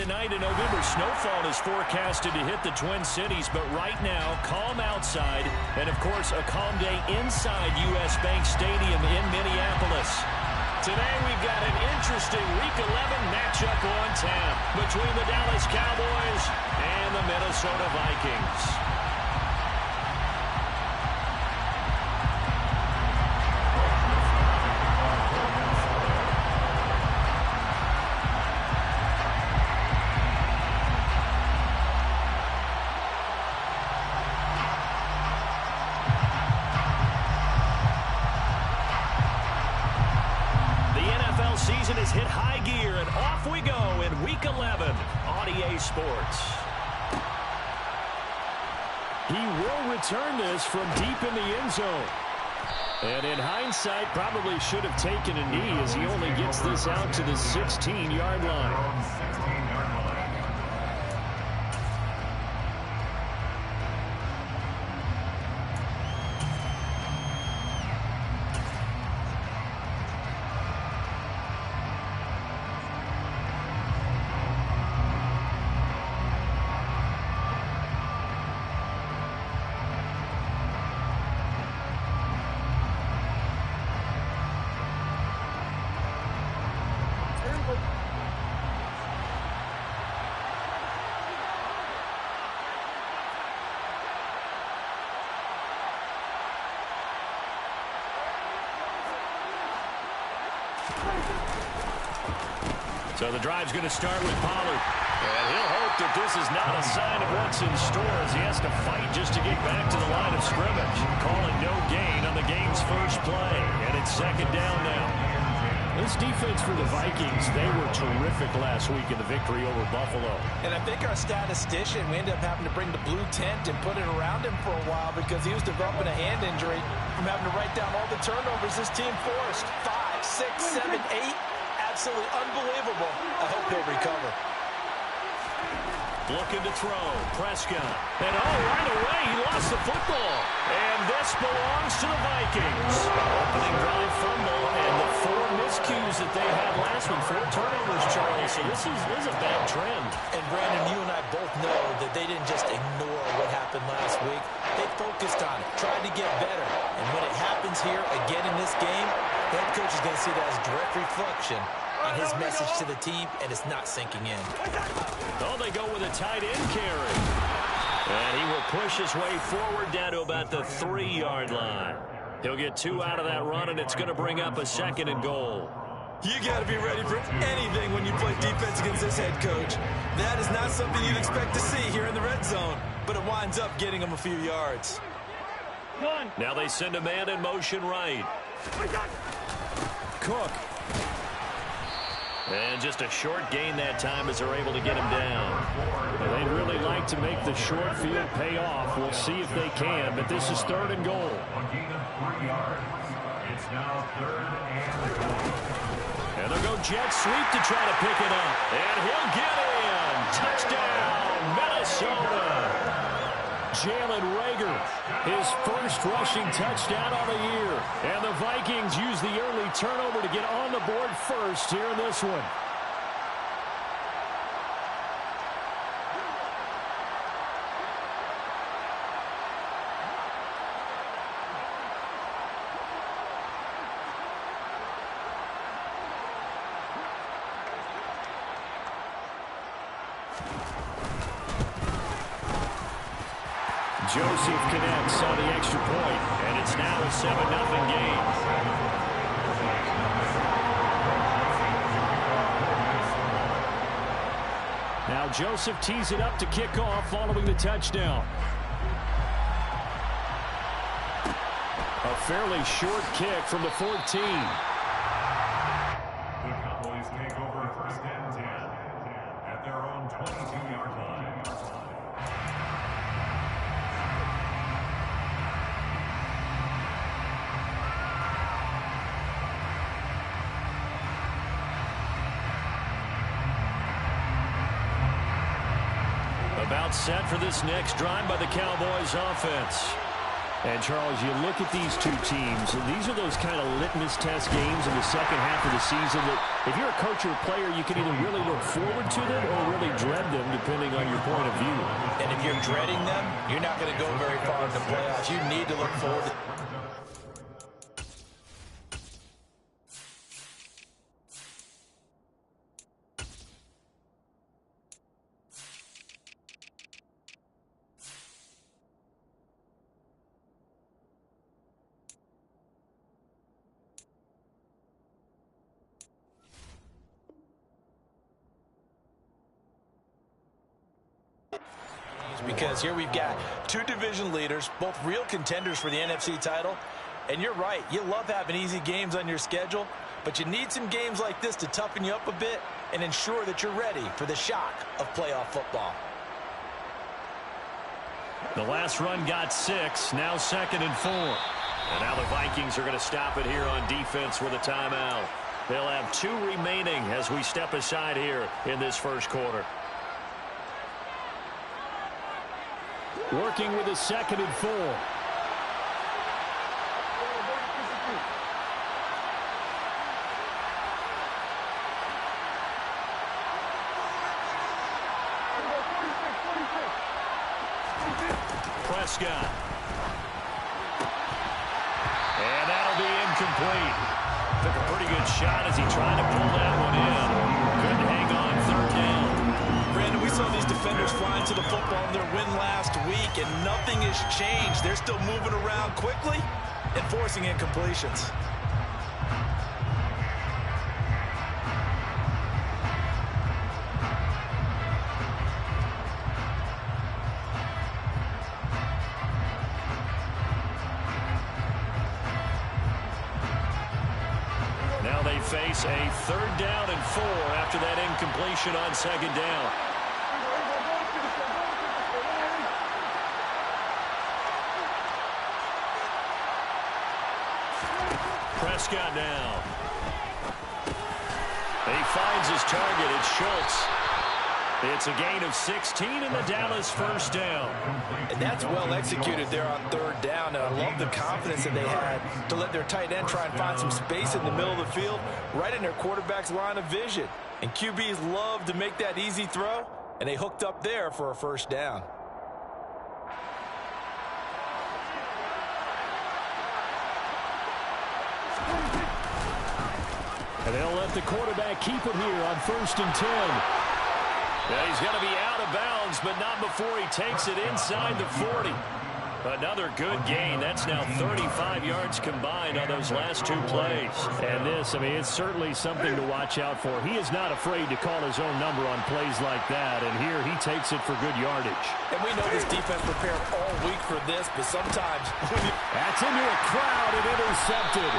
tonight in November. Snowfall is forecasted to hit the Twin Cities, but right now, calm outside. And, of course, a calm day inside U.S. Bank Stadium in Minneapolis. Today, we've got an interesting Week 11 matchup on tap between the Dallas Cowboys and the Minnesota Vikings. Season has hit high gear, and off we go in Week 11 on EA Sports. He will return this from deep in the end zone. And in hindsight, probably should have taken a knee as he only gets this out to the 16-yard line. So the drive's going to start with Pollard. And he'll hope that this is not a sign of what's in store as he has to fight just to get back to the line of scrimmage. Calling no gain on the game's first play. And it's second down now. This defense for the Vikings, they were terrific last week in the victory over Buffalo. And I think our statistician, we ended up having to bring the blue tent and put it around him for a while because he was developing a hand injury from having to write down all the turnovers this team forced. 5, 6, 7, 8. Absolutely unbelievable. I hope he'll recover. Looking to throw. Prescott. And right away, he lost the football. And this belongs to the Vikings. Opening drive fumble and the 4 miscues that they had last week. 4 turnovers, Charlie. So this is a bad trend. And Brandon, you and I both know that they didn't just ignore what happened last week. They focused on it, tried to get better. And when it happens here again in this game, the head coach is going to see that as a direct reflection on his message to the team, and it's not sinking in. Oh, they go with a tight end carry. And he will push his way forward down to about the 3-yard line. He'll get 2 out of that run, and it's going to bring up a 2nd and goal. You got to be ready for anything when you play defense against this head coach. That is not something you'd expect to see here in the red zone, but it winds up getting him a few yards. Now they send a man in motion right. Cook. And just a short gain that time as they're able to get him down. Well, they'd really like to make the short field pay off. We'll see if they can, but this is 3rd and goal. It's now 3rd and goal. And they'll go jet sweep to try to pick it up. And he'll get in. Touchdown, Minnesota. Jalen Reagor, his first rushing touchdown on the year. And the Vikings use the early turnover to get on the board first here in this one. Joseph connects on the extra point, and it's now a 7-0 game. Now Joseph tees it up to kick off following the touchdown. A fairly short kick from the 14. The Cowboys take over 1st and 10 at their own 22-yard line. About set for this next drive by the Cowboys offense. And, Charles, you look at these two teams, and these are those kind of litmus test games in the second half of the season that if you're a coach or a player, you can either really look forward to them or really dread them, depending on your point of view. And if you're dreading them, you're not going to go very far in the playoffs. You need to look forward to because here we've got two division leaders, both real contenders for the NFC title. And you're right, you love having easy games on your schedule, but you need some games like this to toughen you up a bit and ensure that you're ready for the shock of playoff football. The last run got 6, now 2nd and 4. And now the Vikings are going to stop it here on defense with a timeout. They'll have 2 remaining as we step aside here in this first quarter. Working with a 2nd and 4. Prescott. And that'll be incomplete. Took a pretty good shot as he tried to pull that one in. Couldn't hang on 3rd down. Brandon, we saw these defenders flying to the football in their win last week, and nothing has changed. They're still moving around quickly and forcing incompletions. Now they face a 3rd down and 4 after that incompletion on 2nd down. Prescott now. He finds his target. It's Schultz. It's a gain of 16 and the Dallas 1st down. And that's well executed there on 3rd down. And I love the confidence that they had to let their tight end try and find some space in the middle of the field, right in their quarterback's line of vision. And QBs love to make that easy throw, and they hooked up there for a 1st down. And they'll let the quarterback keep it here on 1st and 10. Yeah, he's going to be out of bounds, but not before he takes it inside the 40. Another good gain. That's now 35 yards combined on those last 2 plays. And this, I mean, it's certainly something to watch out for. He is not afraid to call his own number on plays like that, and here he takes it for good yardage. And we know this defense prepared all week for this, but sometimes when you... That's into a crowd and intercepted.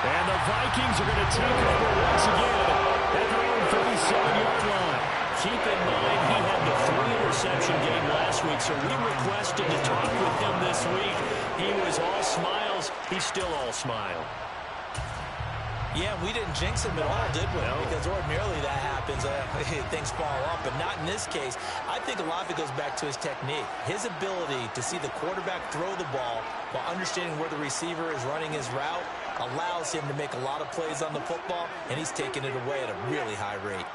And the Vikings are going to take over once again at their own 37-yard line. Keep in mind, he had the 3-interception game last week, so we requested to talk with him this week. He was all smiles. He's still all smile. Yeah, we didn't jinx him at all, did we? No. Because ordinarily that happens. Things fall off, but not in this case. I think a lot of it goes back to his technique. His ability to see the quarterback throw the ball while understanding where the receiver is running his route allows him to make a lot of plays on the football, and he's taking it away at a really high rate.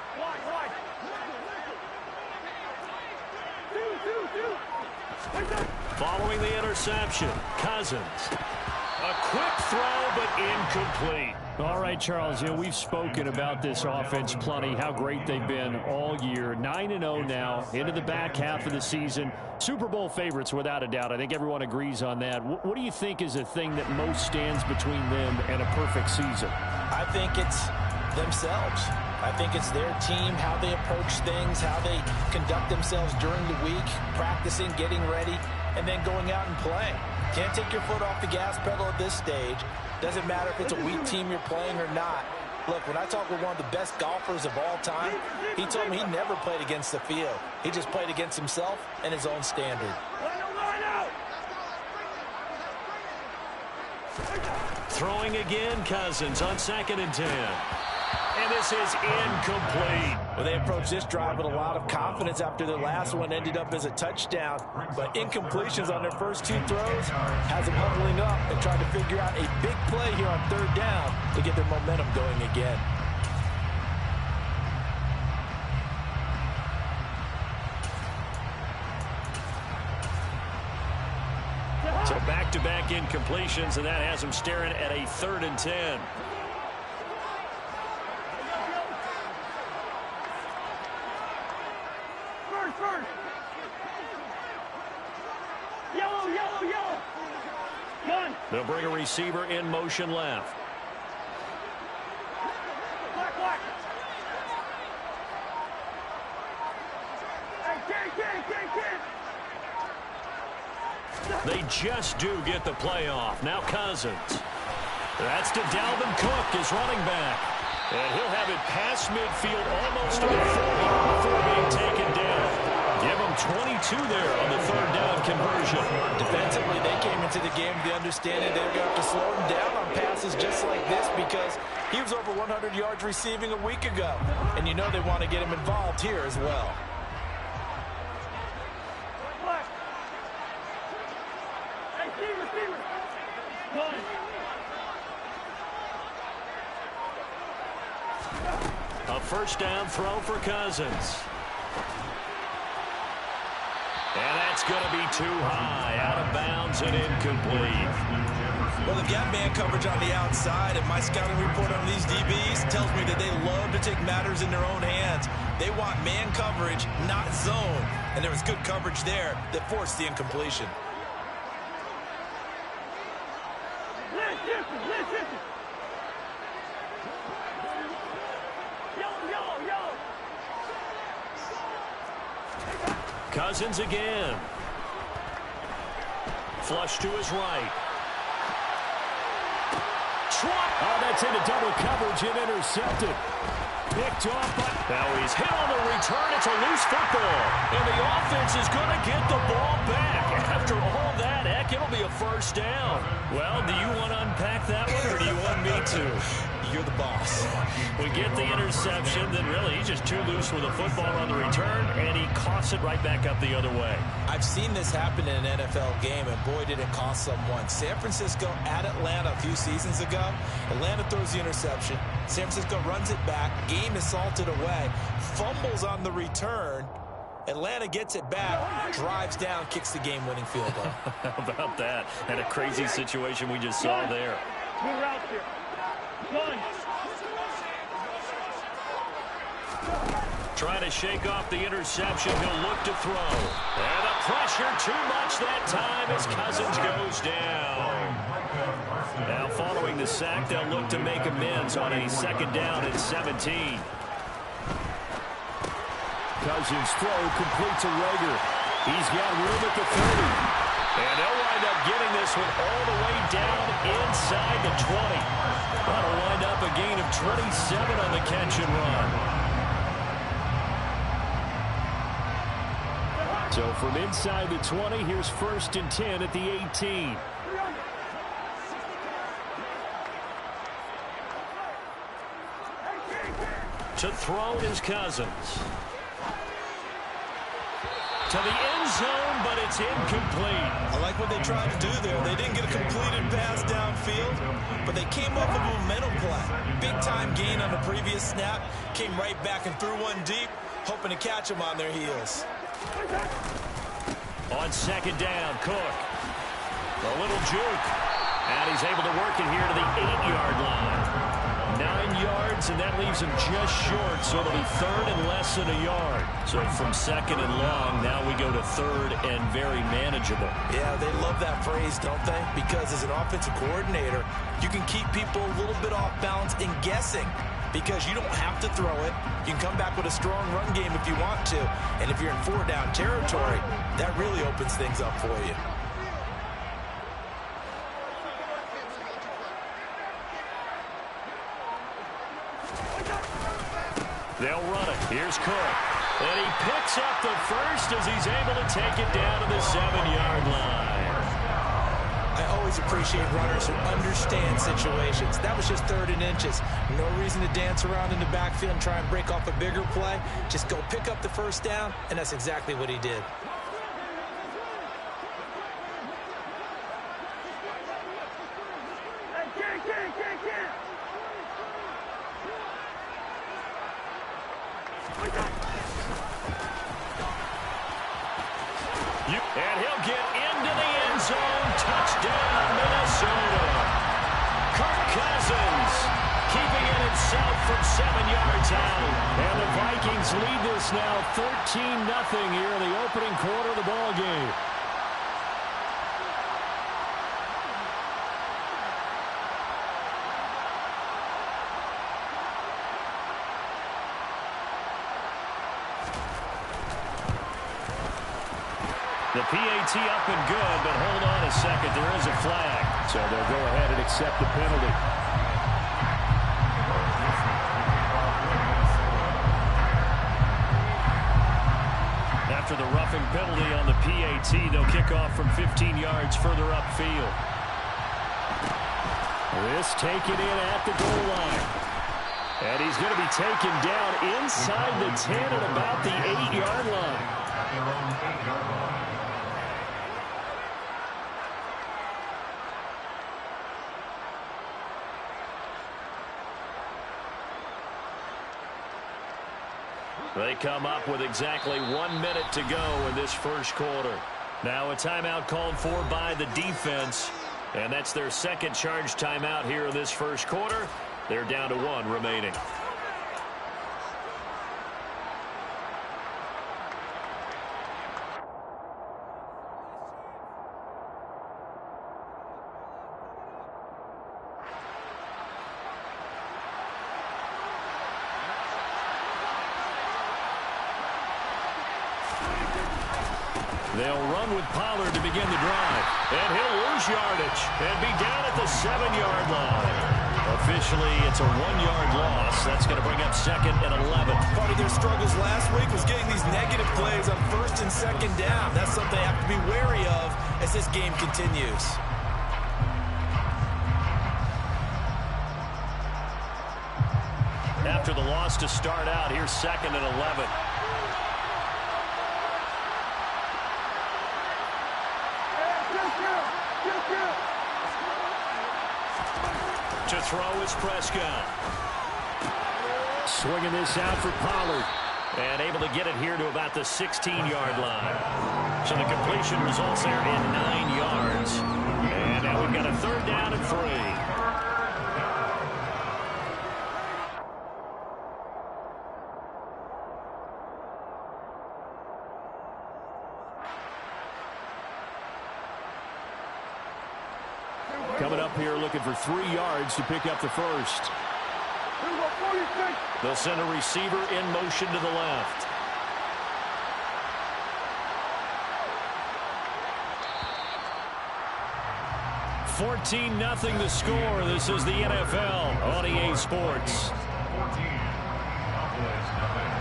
Following the interception, Cousins. A quick throw, but incomplete. All right, Charles, you know, we've spoken about this offense plenty, how great they've been all year. 9-0 now, into the back half of the season. Super Bowl favorites, without a doubt. I think everyone agrees on that. What do you think is the thing that most stands between them and a perfect season? I think it's themselves. I think it's their team, how they approach things, how they conduct themselves during the week, practicing, getting ready, and then going out and playing. Can't take your foot off the gas pedal at this stage. Doesn't matter if it's a weak team you're playing or not. Look, when I talk with one of the best golfers of all time, he told me he never played against the field. He just played against himself and his own standard. Throwing again, Cousins on 2nd and 10. And this is incomplete. Well, they approached this drive with a lot of confidence after their last one ended up as a touchdown. But incompletions on their first 2 throws has them huddling up and trying to figure out a big play here on 3rd down to get their momentum going again. So back-to-back incompletions, and that has them staring at a 3rd and 10. First. Yellow. Gun. They'll bring a receiver in motion left. Black. Hey, They just do get the play off. Now Cousins. That's to DALvMIN Cook, his running back. And he'll have it past midfield almost to the 40 before being taken down. Give him 22 there on the 3rd down conversion. Defensively, they came into the game with the understanding they're going to have to slow him down on passes just like this because he was over 100 yards receiving a week ago. And you know they want to get him involved here as well. receiver. Gun. A 1st down throw for Cousins. And that's going to be too high, out of bounds and incomplete. Well, they've got man coverage on the outside, and my scouting report on these DBs tells me that they love to take matters in their own hands. They want man coverage, not zone. And there was good coverage there that forced the incompletion. Listen. Yellow. Cousins again. Flush to his right. Oh, that's into double coverage and intercepted. Picked off, but now he's hit on the return. It's a loose football. And the offense is going to get the ball back. After all that, heck, it'll be a 1st down. Well, do you want to unpack that one, or do you want me to? You're the boss. We get the interception, then really he's just too loose with the football on the return, and he coughs it right back up the other way. I've seen this happen in an NFL game, and boy, did it cost someone. San Francisco at Atlanta a few seasons ago. Atlanta throws the interception. San Francisco runs it back. Game is salted away. Fumbles on the return. Atlanta gets it back, drives down, kicks the game-winning field goal. How about that? And a crazy situation we just saw there. Good route here. Gun. Trying to shake off the interception. He'll look to throw. And the pressure too much that time as Cousins goes down. Now following the sack, they'll look to make amends on a 2nd down and 17. Cousins' throw complete to Rager. He's got room at the 30. And they'll wind up getting this one all the way down inside the 20. That'll wind up a gain of 27 on the catch and run. So from inside the 20, here's 1st and 10 at the 18. To throw is Cousins. To the end zone, but it's incomplete. I like what they tried to do there. They didn't get a completed pass downfield, but they came off of a momentum play. Big-time gain on the previous snap. Came right back and threw one deep, hoping to catch them on their heels. On 2nd down, Cook. A little juke. And he's able to work it here to the 8-yard line. 9 yards, and that leaves him just short, so it'll be 3rd and less than a yard. So from 2nd and long, now we go to 3rd and very manageable. Yeah, they love that phrase, don't they? Because as an offensive coordinator, you can keep people a little bit off balance and guessing because you don't have to throw it. You can come back with a strong run game if you want to. And if you're in 4-down territory, that really opens things up for you. They'll run it. Here's Cook. And he picks up the 1st as he's able to take it down to the 7-yard line. I always appreciate runners who understand situations. That was just 3rd and inches. No reason to dance around in the backfield and try and break off a bigger play. Just go pick up the first down, and that's exactly what he did. And he'll get into the end zone. Touchdown, Minnesota. Kirk Cousins keeping it himself from 7 yards out. And the Vikings lead this now 13-0 here in the opening quarter of the ball game. The PAT up and good, but hold on a second. There is a flag. So they'll go ahead and accept the penalty. After the roughing penalty on the PAT, they'll kick off from 15 yards further upfield. This taken in at the goal line. And he's going to be taken down inside the 10 at about the 8-yard line. At their own 8-yard line. They come up with exactly 1 minute to go in this first quarter. Now a timeout called for by the defense. And that's their second charge timeout here in this first quarter. They're down to 1 remaining. They'll run with Pollard to begin the drive. And he'll lose yardage and be down at the 7-yard line. Officially, it's a 1-yard loss. That's going to bring up 2nd and 11. Part of their struggles last week was getting these negative plays on 1st and 2nd down. That's something they have to be wary of as this game continues. After the loss to start out, here's 2nd and 11. To throw is Prescott. Swinging this out for Pollard. And able to get it here to about the 16-yard line. So the completion results there in 9 yards. And now we've got a 3rd down and 3. Coming up here looking for 3 yards to pick up the first. They'll send a receiver in motion to the left. $14-0 the score. This is the NFL on EA Sports. 14. Cowboys nothing.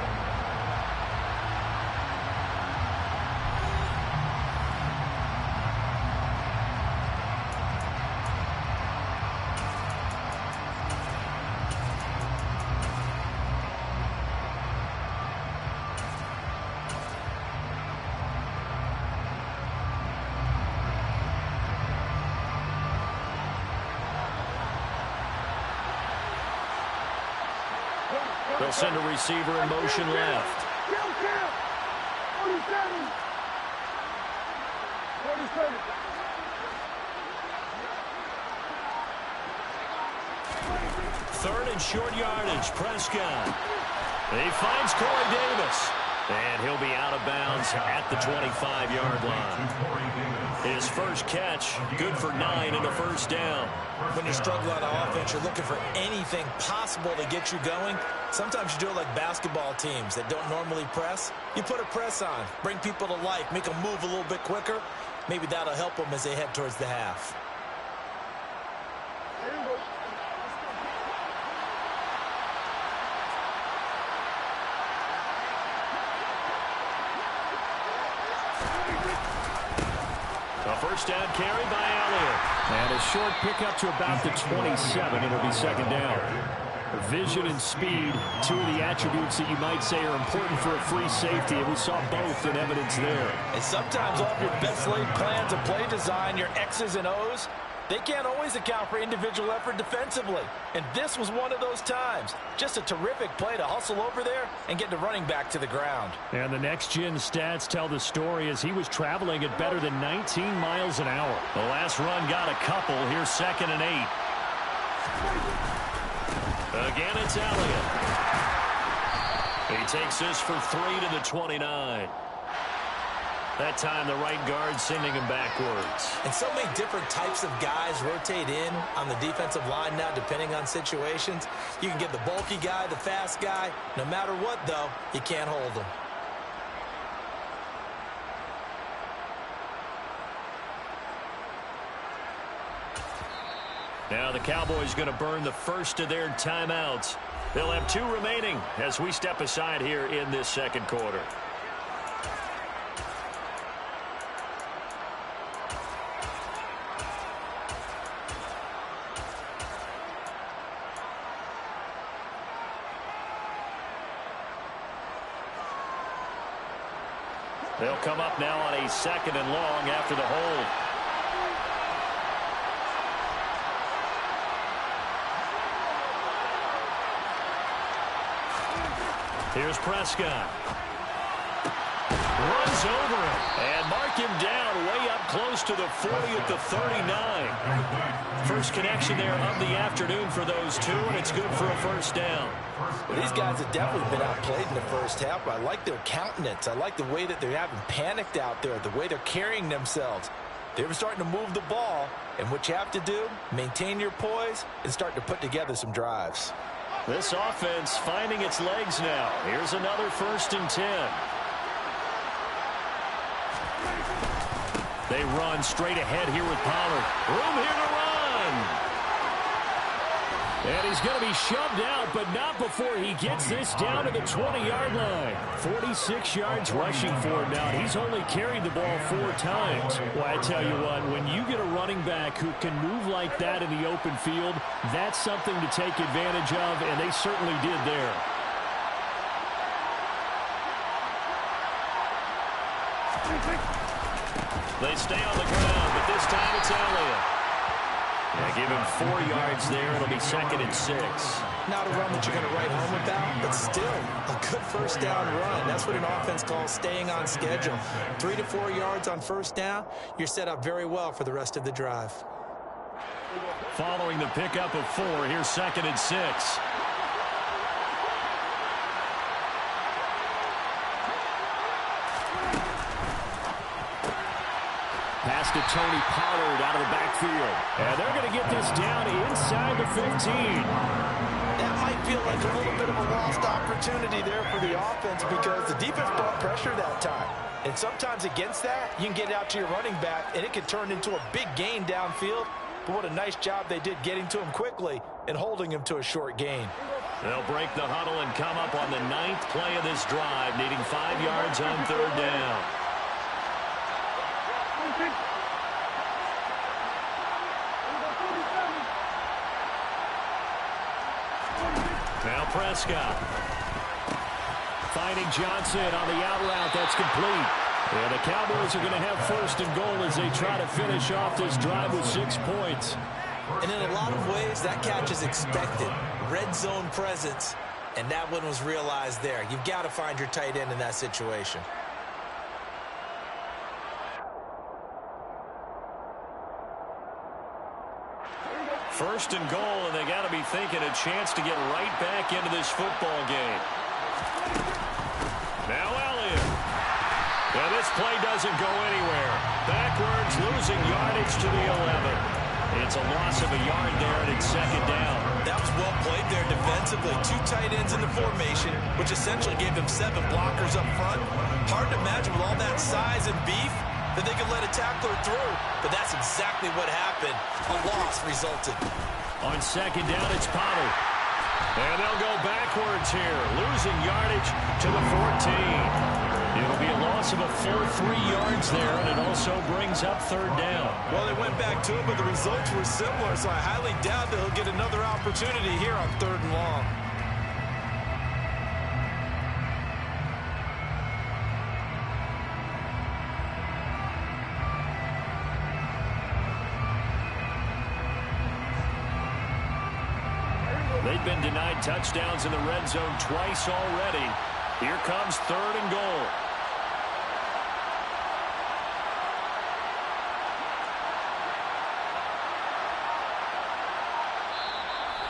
They'll send a receiver in motion left. 47. Third and short yardage. Prescott. He finds Corey Davis. And he'll be out of bounds at the 25-yard line. His first catch, good for 9 and a first down. When you struggle on offense, you're looking for anything possible to get you going. Sometimes you do it like basketball teams that don't normally press. You put a press on, bring people to life, make them move a little bit quicker. Maybe that'll help them as they head towards the half. A first down carry by Elliott. And a short pickup to about the 27. It'll be second down. Vision and speed, two of the attributes that you might say are important for a free safety, and we saw both in evidence there. And sometimes all of your best laid plans of play design, your X's and O's, they can't always account for individual effort defensively. And this was one of those times. Just a terrific play to hustle over there and get the running back to the ground. And the next-gen stats tell the story as he was traveling at better than 19 miles an hour. The last run got a couple. Here's 2nd and 8. Again, it's Elliott. He takes this for 3 to the 29. That time, the right guard sending him backwards. And so many different types of guys rotate in on the defensive line now, depending on situations. You can get the bulky guy, the fast guy. No matter what, though, you can't hold them. Now the Cowboys going to burn the first of their timeouts. They'll have 2 remaining as we step aside here in this second quarter. They'll come up now on a 2nd and long after the hold. Here's Prescott. Runs over him and mark him down way up close to the 40 at the 39. First connection there of the afternoon for those two, and it's good for a first down. Well, these guys have definitely been outplayed in the first half, but I like their countenance. I like the way that they're having panicked out there, the way they're carrying themselves. They were starting to move the ball, and what you have to do, maintain your poise and start to put together some drives. This offense finding its legs now. Here's another 1st and 10. They run straight ahead here with Pollard. Room here to run. And he's going to be shoved out, but not before he gets this down to the 20-yard line. 46 yards rushing for him now. He's only carried the ball 4 times. Well, I tell you what, when you get a running back who can move like that in the open field, that's something to take advantage of, and they certainly did there. They stay on the ground, but this time it's Elliott. Yeah, give him 4 yards there. It'll be 2nd and 6. Not a run that you're going to write home about, but still a good first down run. That's what an offense calls staying on schedule. 3 to 4 yards on first down, you're set up very well for the rest of the drive. Following the pickup of 4, here's 2nd and 6. Pass to Tony Pollard out of the backfield. And they're going to get this down inside the 15. That might feel like a little bit of a lost opportunity there for the offense because the defense brought pressure that time. And sometimes against that, you can get out to your running back, and it can turn into a big gain downfield. But what a nice job they did getting to him quickly and holding him to a short gain. They'll break the huddle and come up on the 9th play of this drive, needing 5 yards on 3rd down. Now Prescott. Finding Johnson on the out route. That's complete. And the Cowboys are going to have 1st and goal as they try to finish off this drive with 6 points. And in a lot of ways, that catch is expected. Red zone presence, and that one was realized there. You've got to find your tight end in that situation. First and goal, and they got to be thinking a chance to get right back into this football game. Now Elliott. And this play doesn't go anywhere. Backwards, losing yardage to the 11. It's a loss of a yard there, and it's 2nd down. That was well played there defensively. 2 tight ends in the formation, which essentially gave them 7 blockers up front. Hard to imagine with all that size and beef that they could let a tackler through, but that's exactly what happened. A loss resulted. On 2nd down, it's Pollard. And they'll go backwards here, losing yardage to the 14. It'll be a loss of a full 3 yards there, and it also brings up third down. Well, they went back to it, but the results were similar, so I highly doubt that he'll get another opportunity here on 3rd and long. They've been denied touchdowns in the red zone twice already. Here comes 3rd and goal.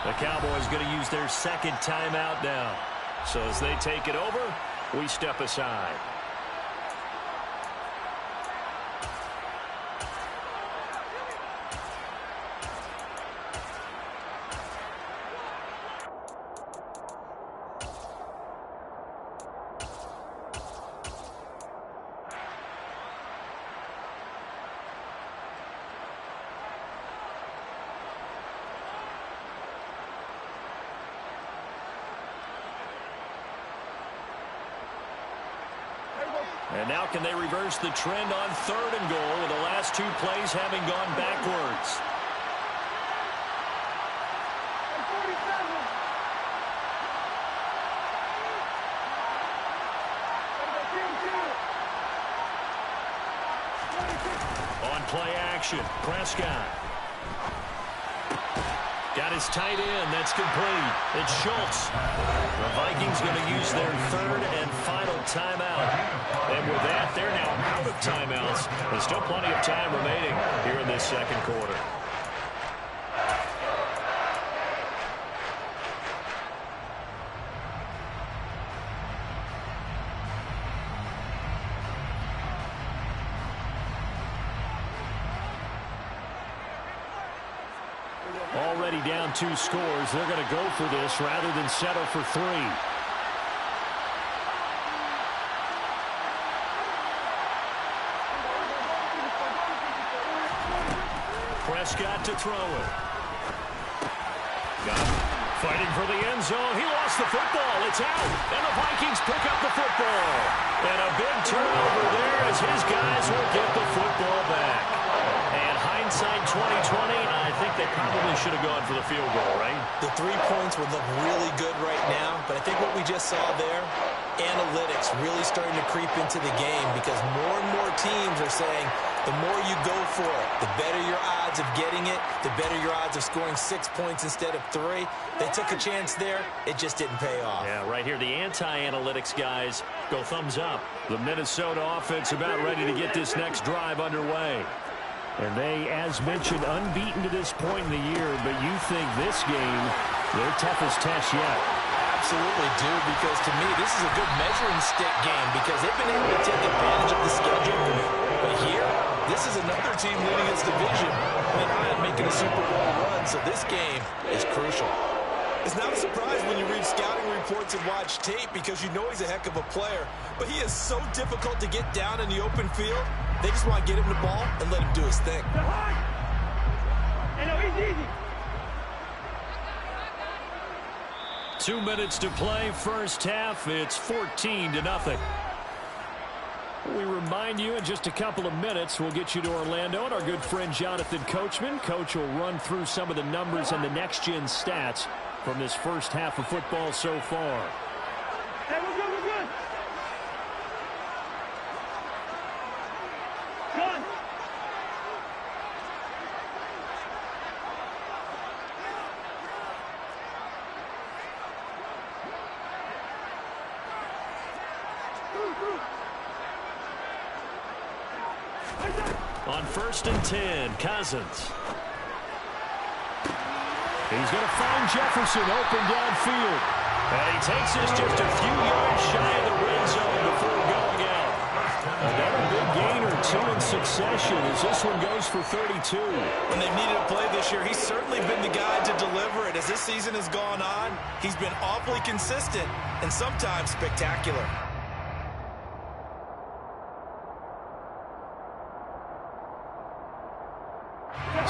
The Cowboys going to use their 2nd timeout now. So as they take it over, we step aside. And now can they reverse the trend on 3rd and goal with the last 2 plays having gone backwards? On play action, Prescott. Got his tight end. That's complete. It's Schultz. The Vikings going to use their 3rd and final timeout. And with that, they're now out of timeouts. There's still plenty of time remaining here in this 2nd quarter. Already down 2 scores. They're going to go for this rather than settle for 3. Prescott to throw it. Got him. Fighting for the end zone. He lost the football. It's out. And the Vikings pick up the football. And a big turnover there as his guys will get the football back. And hindsight 2020, I think they probably should have gone for the field goal, right? The 3 points would look really good right now, but I think what we just saw there, analytics really starting to creep into the game because more and more teams are saying the more you go for it, the better your odds of getting it, the better your odds of scoring 6 points instead of 3. They took a chance there. It just didn't pay off. Yeah, right here, the anti-analytics guys go thumbs up. The Minnesota offense about ready to get this next drive underway. And they, as mentioned, unbeaten to this point in the year, but you think this game, their toughest test yet. Absolutely do, because to me, this is a good measuring stick game because they've been able to take advantage of the schedule. But here, this is another team leading its division and I'm making a Super Bowl run, so this game is crucial. It's not a surprise when you read scouting reports and watch tape because you know he's a heck of a player, but he is so difficult to get down in the open field. They just want to get him the ball and let him do his thing. Hey, no, he's easy. 2 minutes to play, first half. It's 14-0. We remind you in just a couple of minutes, we'll get you to Orlando and our good friend Jonathan Coachman. Coach will run through some of the numbers and the next-gen stats from this first half of football so far. Hey, we're good, we're good. Done. On 1st and 10, Cousins. He's going to find Jefferson open downfield. And he takes this just a few yards shy of the red zone before going out. Another big gain or 2 in succession as this one goes for 32. When they've needed a play this year, he's certainly been the guy to deliver it. As this season has gone on, he's been awfully consistent and sometimes spectacular.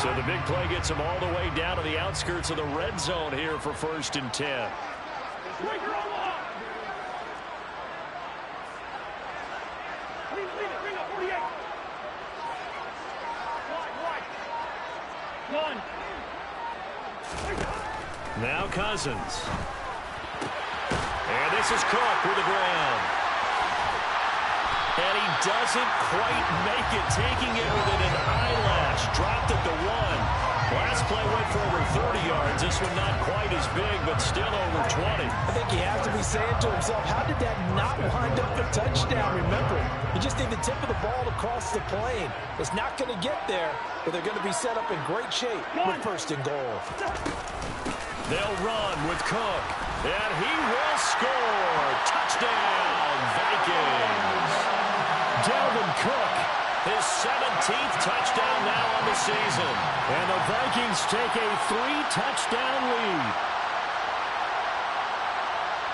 So So the big play gets them all the way down to the outskirts of the red zone here for 1st and 10. Now Cousins. And this is Cook with the ground. And he doesn't quite make it, taking it within an eyelash. Dropped at the 1. Last play went for over 30 yards. This one not quite as big, but still over 20. I think he has to be saying to himself, how did that not wind up a touchdown? Remember, you just need the tip of the ball to cross the plane. It's not going to get there, but they're going to be set up in great shape with 1st and goal. They'll run with Cook, and he will score. Touchdown, Vikings. DALvMIN Cook, his 17th touchdown now on the season. And the Vikings take a 3-touchdown lead.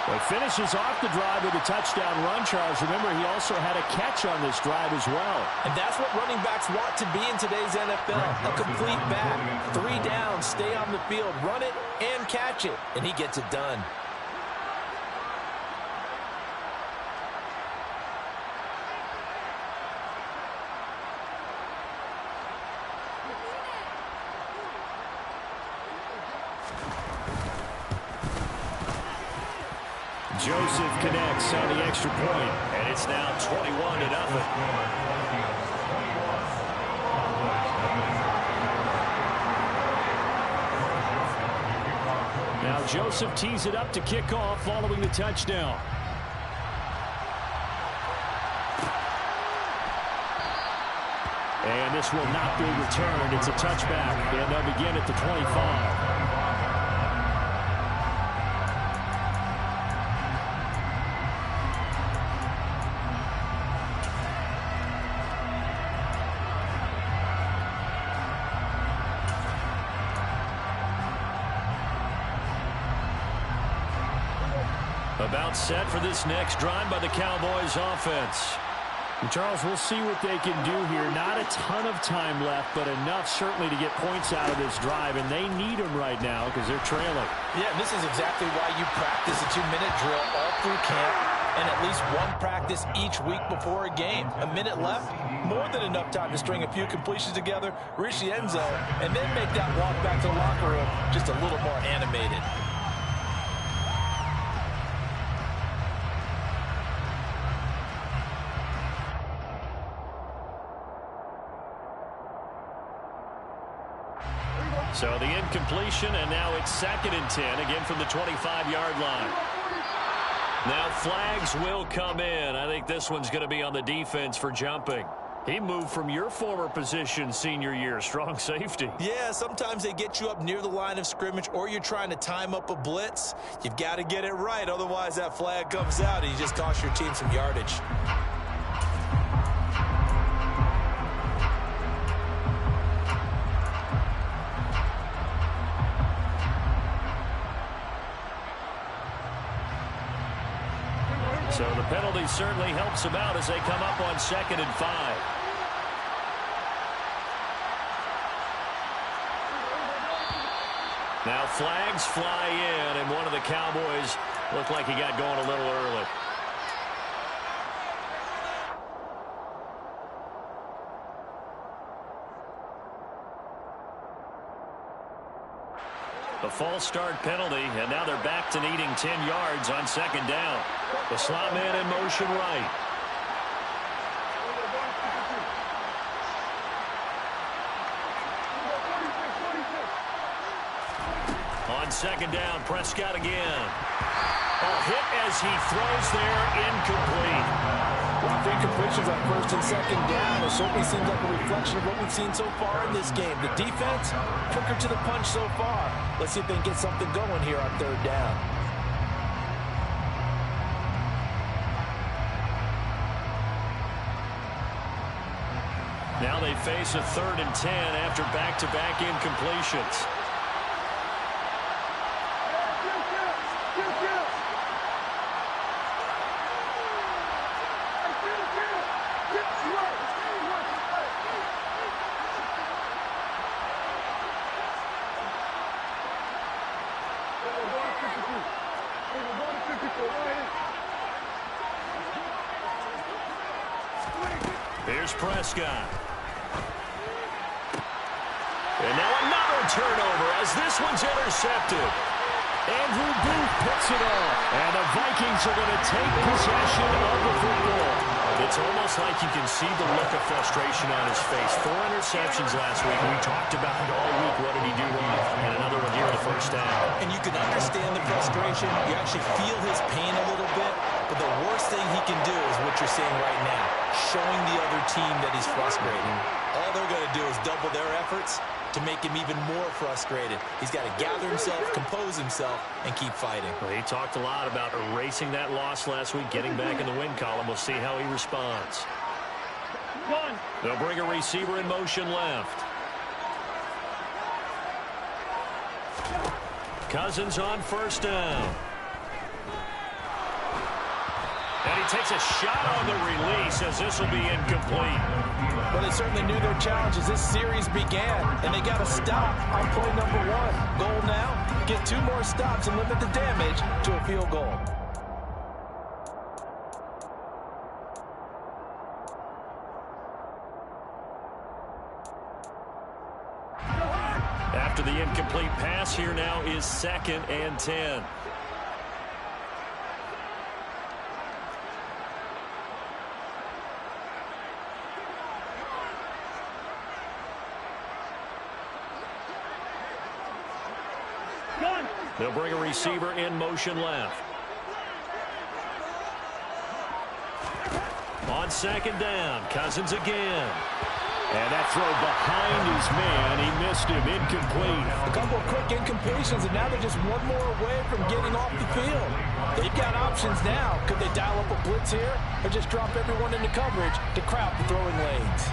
He finishes off the drive with a touchdown run, Charles. Remember, he also had a catch on this drive as well. And that's what running backs want to be in today's NFL. A complete back. 3 downs, stay on the field, run it, and catch it. And he gets it done. Joseph connects on the extra point. And it's now 21-0. Now Joseph tees it up to kick off following the touchdown. And this will not be returned. It's a touchback. And they'll begin at the 25. About set for this next drive by the Cowboys offense. And Charles, we'll see what they can do here. Not a ton of time left, but enough certainly to get points out of this drive, and they need them right now because they're trailing. Yeah, this is exactly why you practice a 2-minute drill all through camp and at least one practice each week before a game. A minute left, more than enough time to string a few completions together, reach the end zone, and then make that walk back to the locker room just a little more animated. So the incompletion, and now it's 2nd and 10, again from the 25-yard line. Now flags will come in. I think this one's going to be on the defense for jumping. He moved from your former position senior year, strong safety. Yeah, sometimes they get you up near the line of scrimmage, or you're trying to time up a blitz. You've got to get it right, otherwise that flag comes out and you just cost your team some yardage. So the penalty certainly helps them out as they come up on 2nd and 5. Now flags fly in, and one of the Cowboys looked like he got going a little early. A false start penalty, and now they're back to needing 10 yards on 2nd down. The slot man in motion right. On 2nd down, Prescott again. A hit as he throws there, incomplete. Well, 3 completions on 1st and 2nd down. It certainly seems like a reflection of what we've seen so far in this game. The defense, quicker to the punch so far. Let's see if they can get something going here on 3rd down. Now they face a 3rd and 10 after back-to-back incompletions. Here's Prescott. And now another turnover as this one's intercepted. Andrew Booth picks it off. And the Vikings are going to take possession of the football. It's almost like you can see the look of frustration on his face. 4 interceptions last week. We talked about it all week. What did he do wrong? And another one here in the first half. And you can understand the frustration. You actually feel his pain a little bit. But the worst thing he can do is what you're seeing right now, showing the other team that he's frustrated. All they're going to do is double their efforts to make him even more frustrated. He's got to gather himself, compose himself, and keep fighting. Well, he talked a lot about erasing that loss last week, getting back in the win column. We'll see how he responds. They'll bring a receiver in motion left. Cousins on first down. And he takes a shot on the release as this will be incomplete. Well, they certainly knew their challenge as this series began, and they got to stop on play number 1. Goal now, get 2 more stops and limit the damage to a field goal. After the incomplete pass, here now is 2nd and 10. They'll bring a receiver in motion left. On 2nd down, Cousins again. And that throw behind his man, he missed him, incomplete. A couple of quick incompletions, and now they're just one more away from getting off the field. They've got options now. Could they dial up a blitz here, or just drop everyone into coverage to crowd the throwing lanes?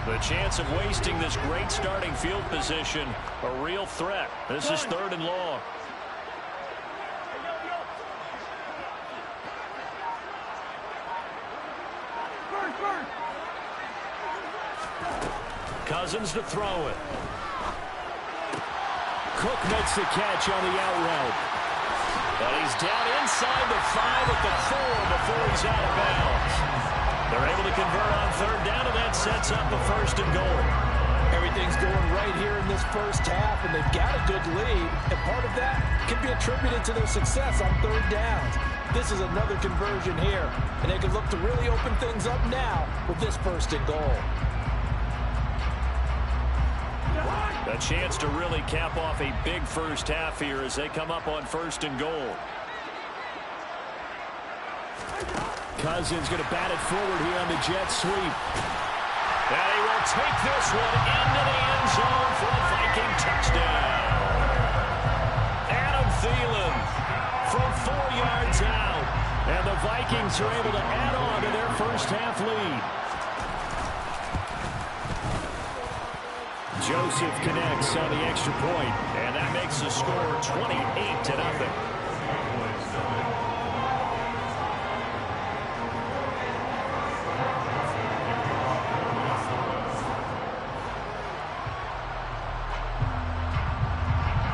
The chance of wasting this great starting field position, a real threat. This is 3rd and long. Cousins to throw it. Cook makes the catch on the out route. But he's down inside the 5 at the 4 before he's out of bounds. They're able to convert on 3rd down, and that sets up a 1st and goal. Everything's going right here in this first half, and they've got a good lead, and part of that can be attributed to their success on 3rd downs. This is another conversion here, and they can look to really open things up now with this 1st and goal. A chance to really cap off a big first half here as they come up on 1st and goal. Cousins going to bat it forward here on the jet sweep. And he will take this one into the end zone for a Viking touchdown. Adam Thielen from 4 yards out. And the Vikings are able to add on to their first half lead. Joseph connects on the extra point. And that makes the score 28-0.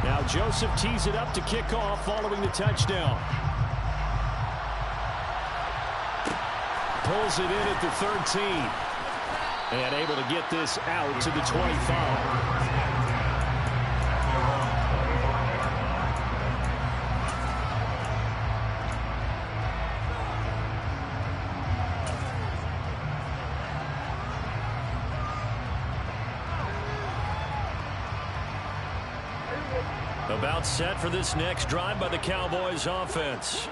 Now Joseph tees it up to kick off following the touchdown. Pulls it in at the 13. And able to get this out to the 25. About set for this next drive by the Cowboys offense.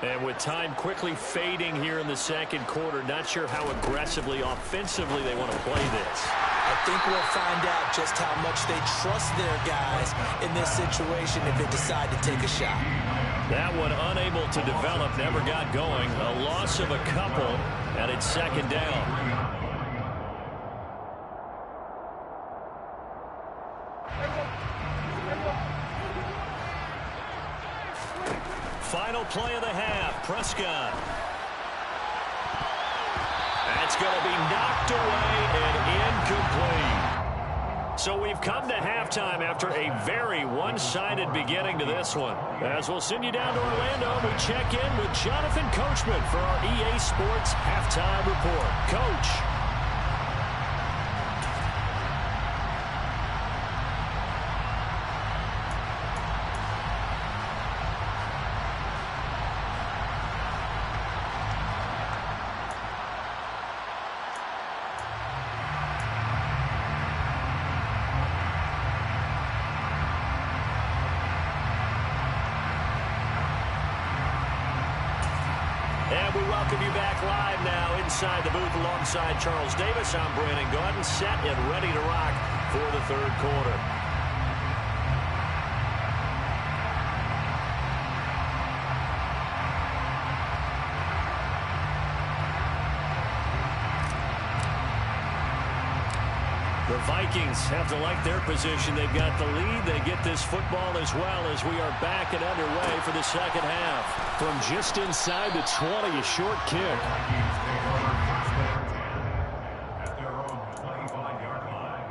And with time quickly fading here in the 2nd quarter, not sure how aggressively, offensively they want to play this. I think we'll find out just how much they trust their guys in this situation if they decide to take a shot. That one unable to develop, never got going. A loss of a couple, and it's 2nd down. Final play of the half, Prescott. That's going to be knocked away and incomplete. So we've come to halftime after a very one-sided beginning to this one. As we'll send you down to Orlando, we check in with Jonathan Coachman for our EA Sports Halftime Report. Coach. And we welcome you back live now inside the booth alongside Charles Davis. I'm Brandon Gaudin, set and ready to rock for the third quarter. The Vikings have to like their position. They've got the lead. They get this football as well as we are back and underway for the second half. From just inside the 20, a short kick. At their own 25-yard line.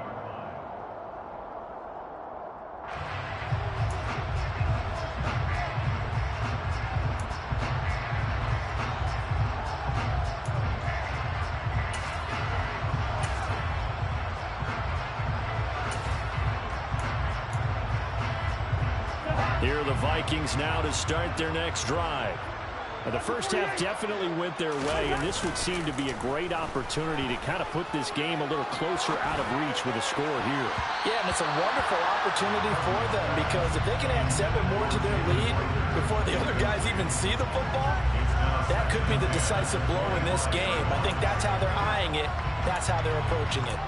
Here are the Vikings now to start their next drive. The first half definitely went their way, and this would seem to be a great opportunity to kind of put this game a little closer out of reach with a score here. Yeah, and it's a wonderful opportunity for them because if they can add 7 more to their lead before the other guys even see the football, that could be the decisive blow in this game. I think that's how they're eyeing it. That's how they're approaching it.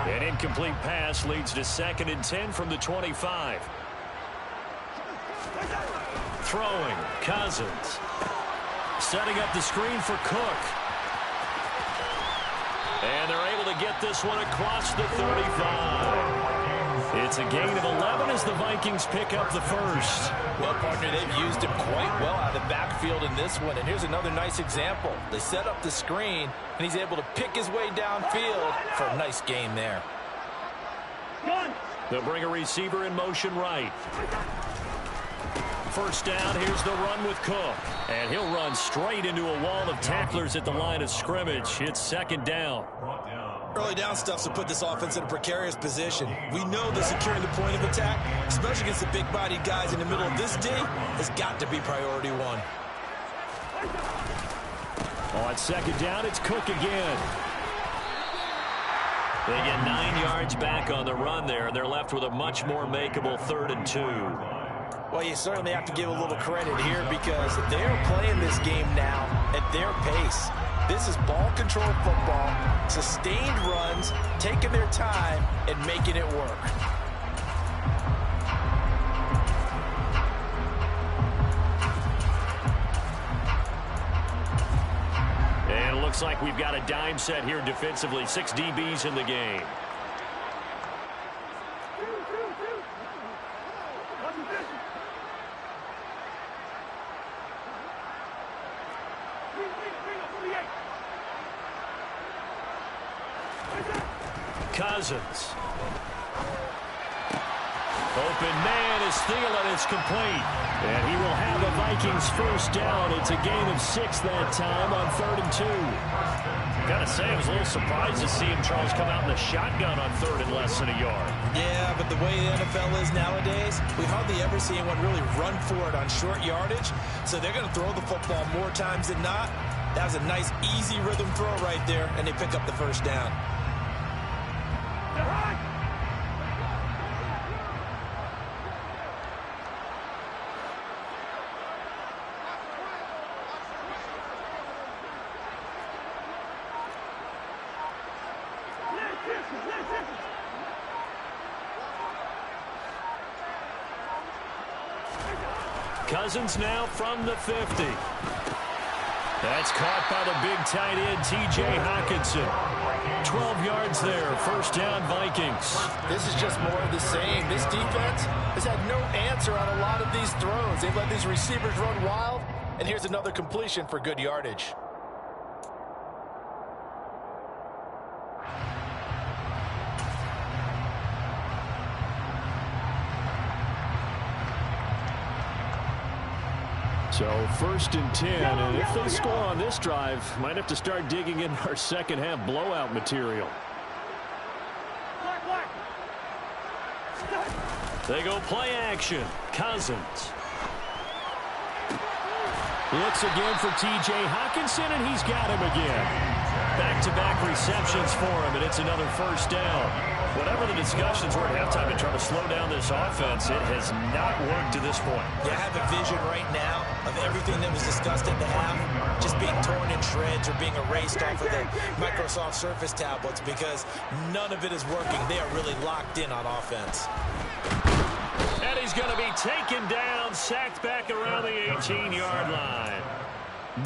An incomplete pass leads to 2nd and 10 from the 25. Throwing, Cousins. Setting up the screen for Cook. And they're able to get this one across the 35. It's a gain of 11 as the Vikings pick up the first. Well, partner, they've used him quite well out of the backfield in this one. And here's another nice example. They set up the screen, and he's able to pick his way downfield for a nice gain there. They'll bring a receiver in motion right. First down, here's the run with Cook. And he'll run straight into a wall of tacklers at the line of scrimmage. It's 2nd down. Early down stuff's to put this offense in a precarious position. We know that securing the point of attack, especially against the big-bodied guys in the middle of this D, has got to be priority one. On 2nd down, it's Cook again. They get 9 yards back on the run there, and they're left with a much more makeable 3rd and 2. Well, you certainly have to give a little credit here because they're playing this game now at their pace. This is ball control football, sustained runs, taking their time, and making it work. And it looks like we've got a dime set here defensively. 6 DBs in the game. Cousins. Open man is Thielen. It's complete. And he will have a Vikings first down. It's a gain of 6 that time on 3rd and 2. Gotta say, I was a little surprised to see him, Charles, come out in the shotgun on 3rd and less than a yard. Yeah, but the way the NFL is nowadays, we hardly ever see anyone really run for it on short yardage. So they're going to throw the football more times than not. That was a nice, easy rhythm throw right there, and they pick up the first down. Cousins now from the 50. That's caught by the big tight end, T.J. Hockenson. 12 yards there, first down Vikings. This is just more of the same. This defense has had no answer on a lot of these throws. They've let these receivers run wild, and here's another completion for good yardage. So 1st and 10, and if they score on this drive, might have to start digging in our second half blowout material. They go play action. Cousins. Looks again for T.J. Hockenson, and he's got him again. Back-to-back receptions for him, and it's another first down. Whatever the discussions were at halftime to try to slow down this offense, it has not worked to this point. Yeah, I have a vision right now of everything that was discussed at the half just being torn in shreds or being erased off of the Microsoft Surface tablets because none of it is working. They are really locked in on offense. And he's going to be taken down, sacked back around the 18-yard line.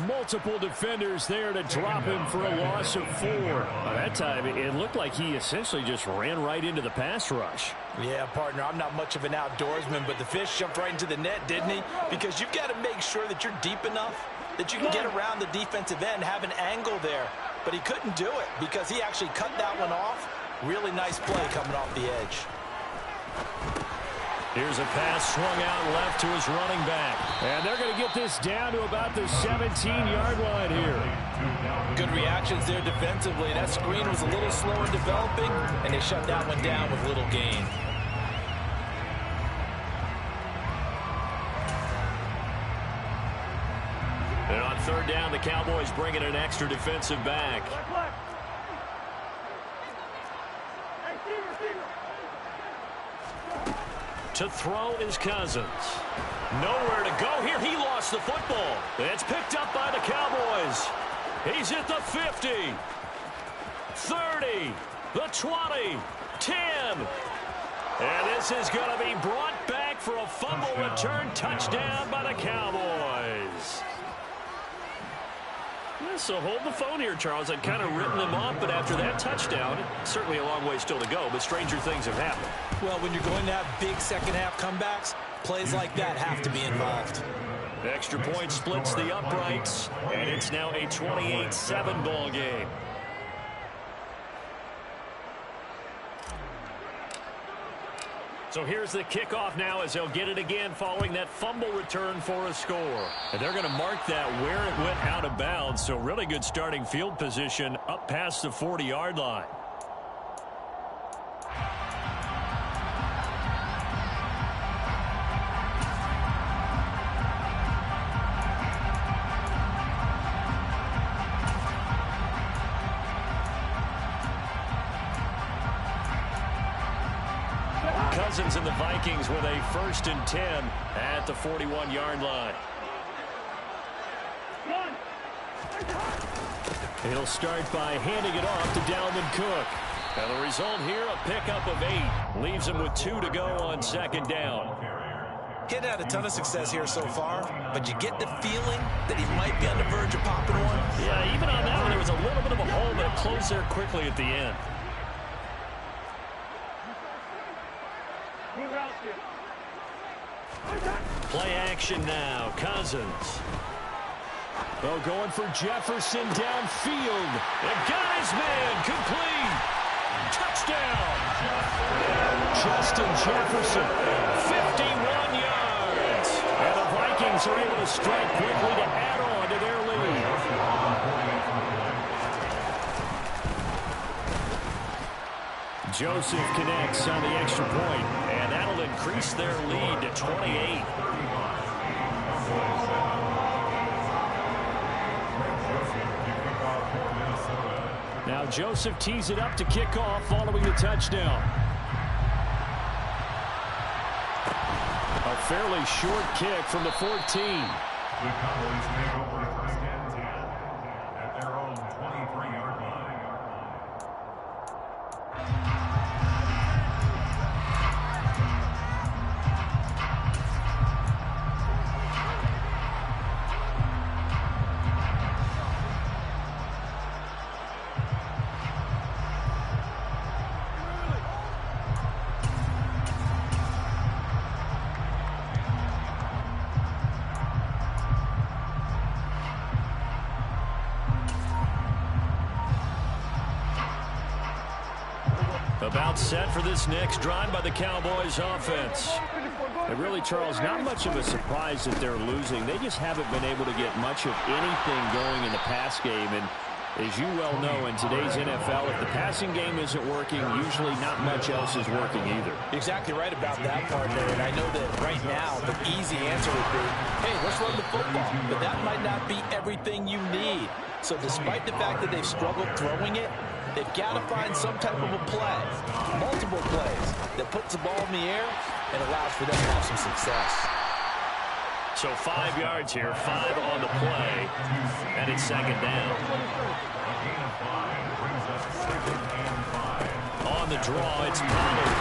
Multiple defenders there to drop him for a loss of 4. That time, it looked like he essentially just ran right into the pass rush. Yeah, partner, I'm not much of an outdoorsman, but the fish jumped right into the net, didn't he? Because you've got to make sure that you're deep enough that you can get around the defensive end, have an angle there. But he couldn't do it because he actually cut that one off. Really nice play coming off the edge. Here's a pass swung out left to his running back. And they're going to get this down to about the 17-yard line here. Good reactions there defensively. That screen was a little slow in developing, and they shut that one down with little gain. And on 3rd down, the Cowboys bring in an extra defensive back. To throw is Cousins. Nowhere to go here. He lost the football. It's picked up by the Cowboys. He's at the 50, 30, the 20, 10. And this is going to be brought back for a fumble return touchdown by the Cowboys. So hold the phone here, Charles. I'd kind of written them off, but after that touchdown, certainly a long way still to go, but stranger things have happened. Well, when you're going to have big second-half comebacks, plays like that have to be involved. Extra point splits the uprights, and it's now a 28-7 ball game. So here's the kickoff now as they'll get it again following that fumble return for a score. And they're going to mark that where it went out of bounds. So really good starting field position up past the 40-yard line. Cousins and the Vikings with a 1st and 10 at the 41-yard line. He'll start by handing it off to DALvMIN Cook. And the result here, a pickup of 8. Leaves him with 2 to go on 2nd down. He hadn't had a ton of success here so far, but you get the feeling that he might be on the verge of popping one. Yeah, even on that one, there was a little bit of a hole, but it closed there quickly at the end. Play action now. Cousins. Oh, going for Jefferson downfield. And got his man. Complete. Touchdown. Justin Jefferson. 51 yards. And the Vikings are able to strike quickly to add on to their lead. Joseph connects on the extra point, and that'll increase their lead to 28. Now Joseph tees it up to kick off following the touchdown. A fairly short kick from the 14. The Cowboys take over 1st and 10 at their own 23-yard line. About set for this next drive by the Cowboys offense. And really, Charles, not much of a surprise that they're losing. They just haven't been able to get much of anything going in the pass game. And as you well know, in today's NFL, if the passing game isn't working, usually not much else is working either. Exactly right about that part there. And I know that right now the easy answer would be, hey, let's run the football. But that might not be everything you need. So despite the fact that they've struggled throwing it, they've got to find some type of a play, multiple plays, that puts the ball in the air and allows for them to have some success. So 5 yards here, 5 on the play, and it's second down. On the draw, it's Pollard.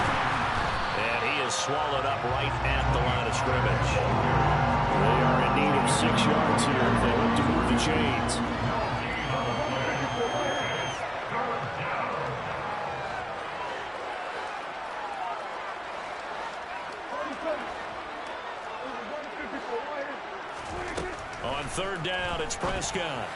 And he is swallowed up right at the line of scrimmage. They are in need of 6 yards here if they look to move the chains. On third down, it's Prescott.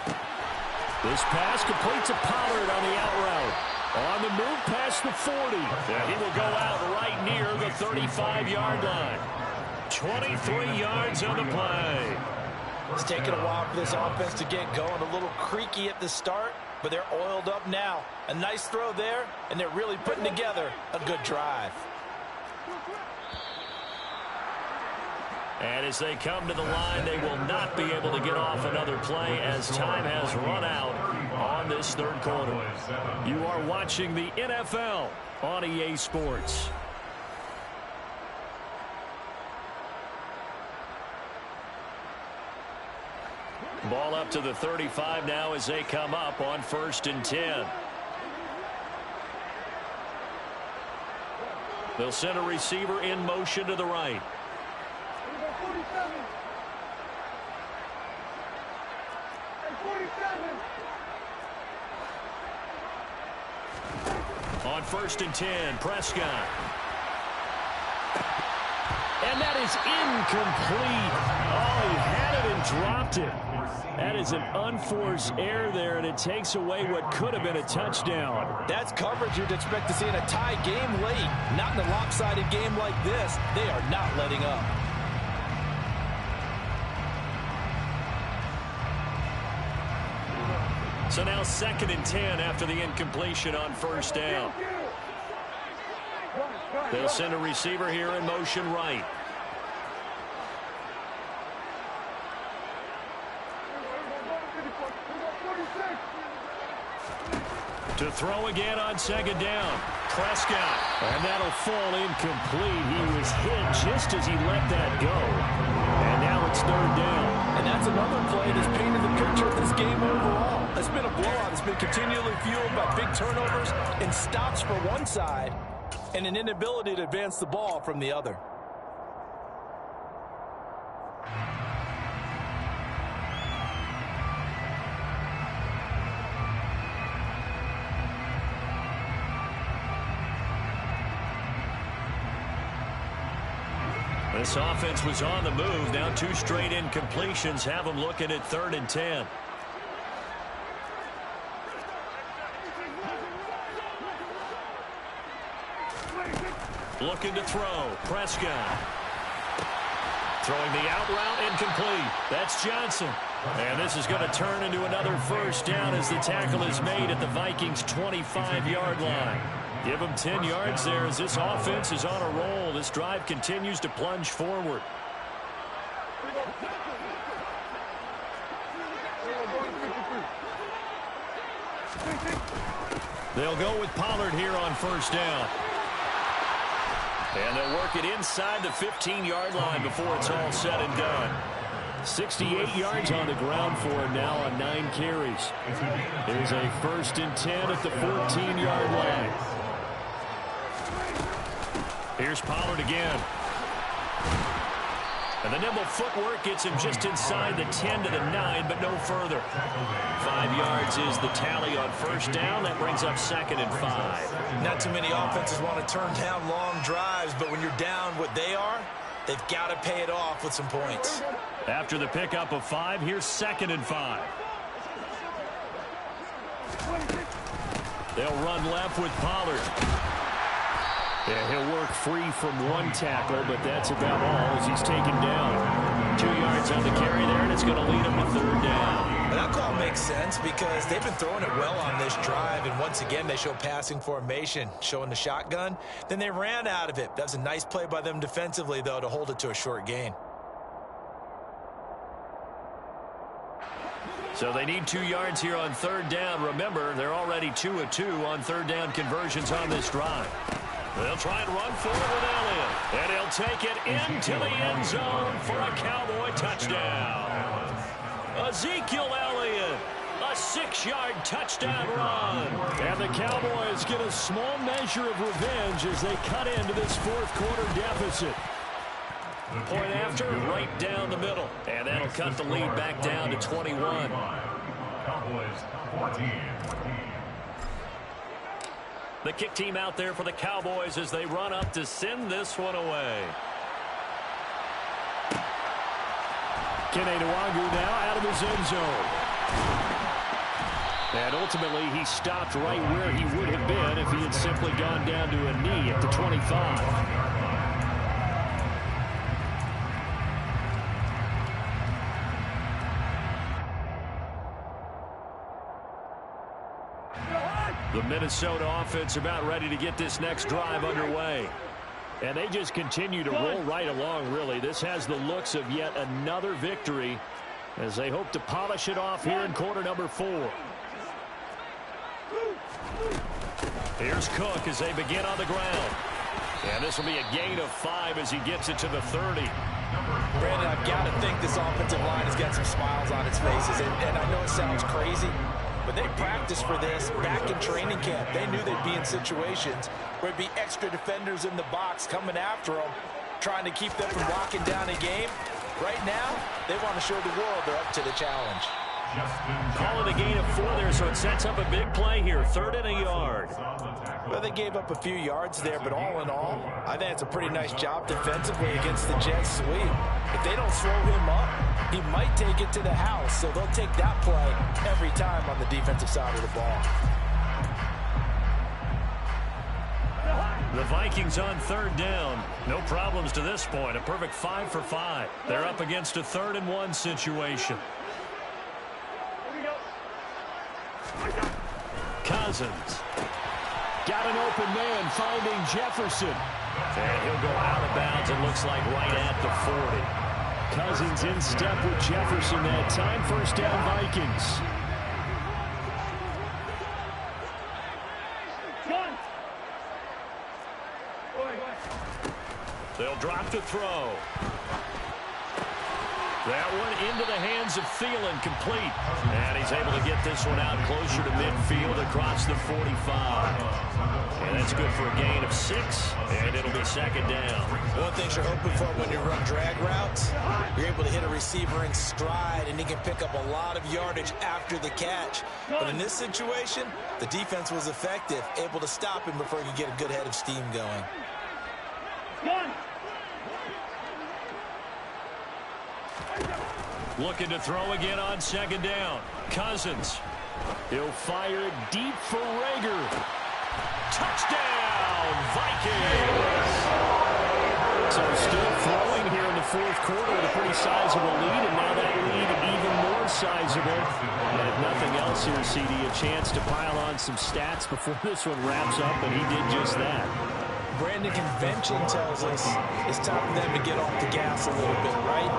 This pass complete to Pollard on the out route. On the move past the 40. And he will go out right near the 35-yard line. 23 yards on the play. It's taken a while for this offense to get going. A little creaky at the start, but they're oiled up now. A nice throw there, and they're really putting together a good drive. And as they come to the line, they will not be able to get off another play as time has run out on this third quarter. You are watching the NFL on EA Sports. Ball up to the 35 now as they come up on 1st and 10. They'll send a receiver in motion to the right. On 1st and 10, Prescott. And that is incomplete. Oh, he had it and dropped it. That is an unforced error there, and it takes away what could have been a touchdown. That's coverage you'd expect to see in a tie game late. Not in a lopsided game like this. They are not letting up. So now 2nd and 10 after the incompletion on 1st down. They'll send a receiver here in motion right. To throw again on 2nd down. Prescott. And that'll fall incomplete. He was hit just as he let that go. And now it's 3rd down. And that's another play that's painted the picture of this game overall. It's been a blowout. It's been continually fueled by big turnovers and stops for one side and an inability to advance the ball from the other. This offense was on the move. Now 2 straight incompletions have them looking at 3rd and 10. Looking to throw. Prescott. Throwing the out route, incomplete. That's Johnson. And this is going to turn into another 1st down as the tackle is made at the Vikings' 25-yard line. Give them 10 yards there as this offense is on a roll. This drive continues to plunge forward. They'll go with Pollard here on 1st down. And they'll work it inside the 15-yard line before it's all said and done. 68 yards on the ground for him now on 9 carries. It is a 1st and 10 at the 14-yard line. Here's Pollard again. And the nimble footwork gets him just inside the 10 to the 9, but no further. 5 yards is the tally on 1st down. That brings up 2nd and 5. Not too many offenses want to turn down long drives, but when you're down what they are, they've got to pay it off with some points. After the pickup of 5, here's 2nd and 5. They'll run left with Pollard. Yeah, he'll work free from one tackle, but that's about all as he's taken down. 2 yards on the carry there, and it's going to lead him to third down. That call makes sense because they've been throwing it well on this drive, and once again they show passing formation, showing the shotgun. Then they ran out of it. That was a nice play by them defensively, though, to hold it to a short gain. So they need 2 yards here on third down. Remember, they're already 2 of 2 on third down conversions on this drive. They'll try and run forward with Elliott. And he'll take it into the end zone for a Cowboy touchdown. Ezekiel Elliott, a 6-yard touchdown run. And the Cowboys get a small measure of revenge as they cut into this fourth quarter deficit. Point after, right down the middle. And that'll cut the lead back down to 21. Cowboys 14. The kick team out there for the Cowboys as they run up to send this one away. Kene Nwangu now out of his end zone. And ultimately, he stopped right where he would have been if he had simply gone down to a knee at the 25. The Minnesota offense about ready to get this next drive underway. And they just continue to roll right along, really. This has the looks of yet another victory as they hope to polish it off here in quarter number 4. Here's Cook as they begin on the ground. And this will be a gain of 5 as he gets it to the 30. Brandon, I've got to think this offensive line has got some smiles on its faces. And I know it sounds crazy, but they practiced for this back in training camp. They knew they'd be in situations where it'd be extra defenders in the box coming after them, trying to keep them from locking down a game. Right now, they want to show the world they're up to the challenge. Calling a gain of 4 there, so it sets up a big play here. 3rd and a yard. Well, they gave up a few yards there, but all in all, I think it's a pretty nice job defensively against the Jets sweep. If they don't slow him up, he might take it to the house, so they'll take that play every time on the defensive side of the ball. The Vikings on 3rd down. No problems to this point. A perfect 5 for 5. They're up against a 3rd and 1 situation. Cousins. Got an open man finding Jefferson. And he'll go out of bounds, it looks like, right at the 40. Cousins in step with Jefferson that time. 1st down Vikings. They'll drop to throw. That one into the hands of Thielen, complete. And he's able to get this one out closer to midfield across the 45. And that's good for a gain of 6, and it'll be 2nd down. One thing you're hoping for when you run drag routes, you're able to hit a receiver in stride, and he can pick up a lot of yardage after the catch. But in this situation, the defense was effective, able to stop him before he could get a good head of steam going. Looking to throw again on 2nd down. Cousins. He'll fire it deep for Rager. Touchdown, Vikings! So still throwing here in the 4th quarter with a pretty sizable lead, and now that lead even more sizable. And if nothing else here, CD, a chance to pile on some stats before this one wraps up, and he did just that. Brandon, convention tells us it's time for them to get off the gas a little bit, right?